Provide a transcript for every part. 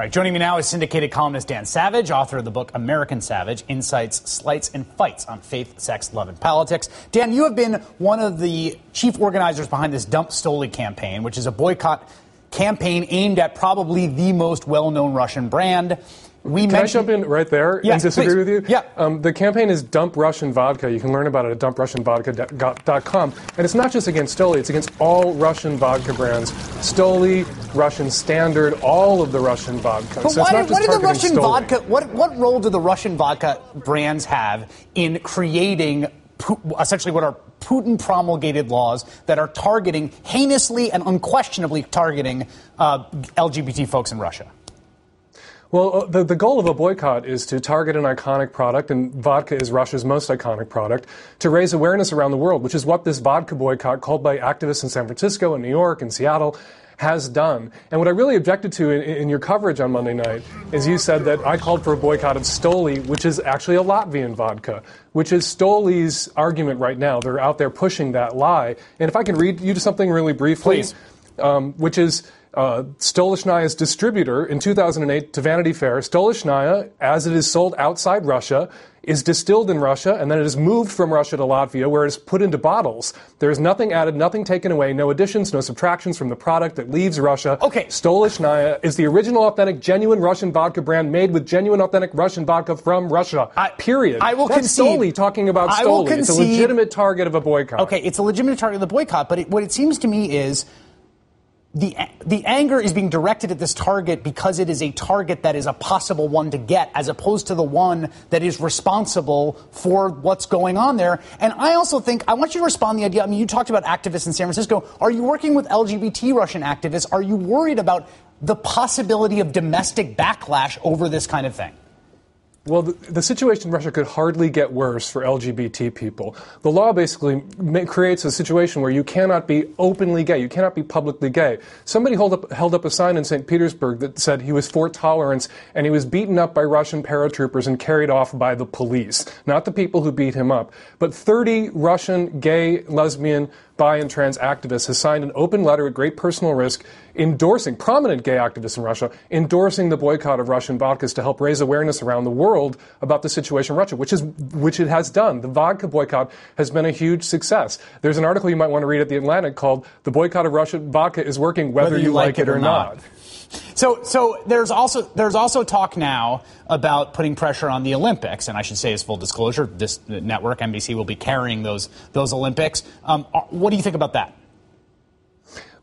All right, joining me now is syndicated columnist Dan Savage, author of the book American Savage, Insights, Slights, and Fights on Faith, Sex, Love, and Politics. Dan, you have been one of the chief organizers behind this Dump Stoli campaign, which is a boycott campaign aimed at probably the most well-known Russian brand. Can I jump in right there and disagree with you? Yeah. The campaign is Dump Russian Vodka. You can learn about it at dump-russian-vodka.com. And it's not just against Stoli, it's against all Russian vodka brands. Stoli, Russian Standard, all of the Russian vodka. But so what do the Russian Stoli. vodka, what role do the Russian vodka brands have in creating essentially what are Putin-promulgated laws that are targeting, heinously and unquestionably targeting LGBT folks in Russia? Well, the goal of a boycott is to target an iconic product, and vodka is Russia's most iconic product, to raise awareness around the world, which is what this vodka boycott, called by activists in San Francisco and New York and Seattle, has done. And what I really objected to in your coverage on Monday night is you said that I called for a boycott of Stoli, which is actually a Latvian vodka, which is Stoli's argument right now. They're out there pushing that lie. And if I can read you something really briefly, which is Stolichnaya's distributor in 2008 to Vanity Fair. Stolichnaya, as it is sold outside Russia, is distilled in Russia, and then it is moved from Russia to Latvia, where it is put into bottles. There is nothing added, nothing taken away, no additions, no subtractions from the product that leaves Russia. Okay. Stolichnaya is the original, authentic, genuine Russian vodka brand made with genuine, authentic Russian vodka from Russia. Period. I will That's concede. Stoli talking about Stoli. It's a legitimate target of a boycott. Okay, it's a legitimate target of the boycott, but what it seems to me is the anger is being directed at this target because it is a target that is a possible one to get, as opposed to the one that is responsible for what's going on there. And I also think, I want you to respond to the idea, I mean, you talked about activists in San Francisco. Are you working with LGBT Russian activists? Are you worried about the possibility of domestic backlash over this kind of thing? Well, the situation in Russia could hardly get worse for LGBT people. The law basically creates a situation where you cannot be openly gay. You cannot be publicly gay. Somebody held up a sign in St. Petersburg that said he was for tolerance, and he was beaten up by Russian paratroopers and carried off by the police. Not the people who beat him up, but 30 Russian gay, lesbian, bi and trans activists has signed an open letter at great personal risk endorsing, prominent gay activists in Russia, endorsing the boycott of Russian vodkas to help raise awareness around the world about the situation in Russia, which it has done. The vodka boycott has been a huge success. There's an article you might want to read at The Atlantic called "The Boycott of Russian Vodka is Working Whether You Like It or Not." So there's also talk now about putting pressure on the Olympics, and I should say, as full disclosure, this network, NBC, will be carrying those Olympics. What do you think about that?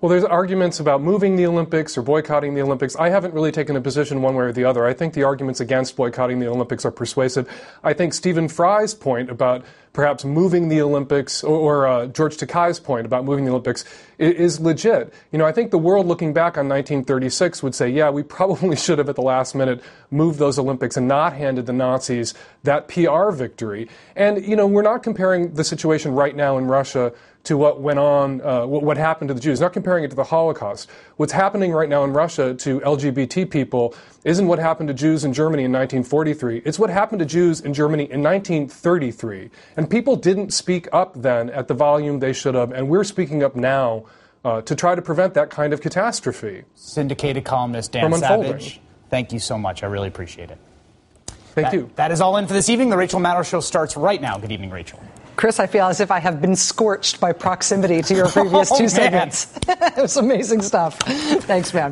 Well, there's arguments about moving the Olympics or boycotting the Olympics. I haven't really taken a position one way or the other. I think the arguments against boycotting the Olympics are persuasive. I think Stephen Fry's point about perhaps moving the Olympics, or George Takei's point about moving the Olympics, is legit. You know, I think the world looking back on 1936 would say, yeah, we probably should have at the last minute moved those Olympics and not handed the Nazis that PR victory. And, you know, we're not comparing the situation right now in Russia to what went on, what happened to the Jews, not comparing it to the Holocaust. What's happening right now in Russia to LGBT people isn't what happened to Jews in Germany in 1943. It's what happened to Jews in Germany in 1933. And people didn't speak up then at the volume they should have, and we're speaking up now to try to prevent that kind of catastrophe. Syndicated columnist Dan Savage, thank you so much. I really appreciate it. Thank you. That is all in for this evening. The Rachel Maddow Show starts right now. Good evening, Rachel. Chris, I feel as if I have been scorched by proximity to your previous two segments. It was amazing stuff. Thanks, man.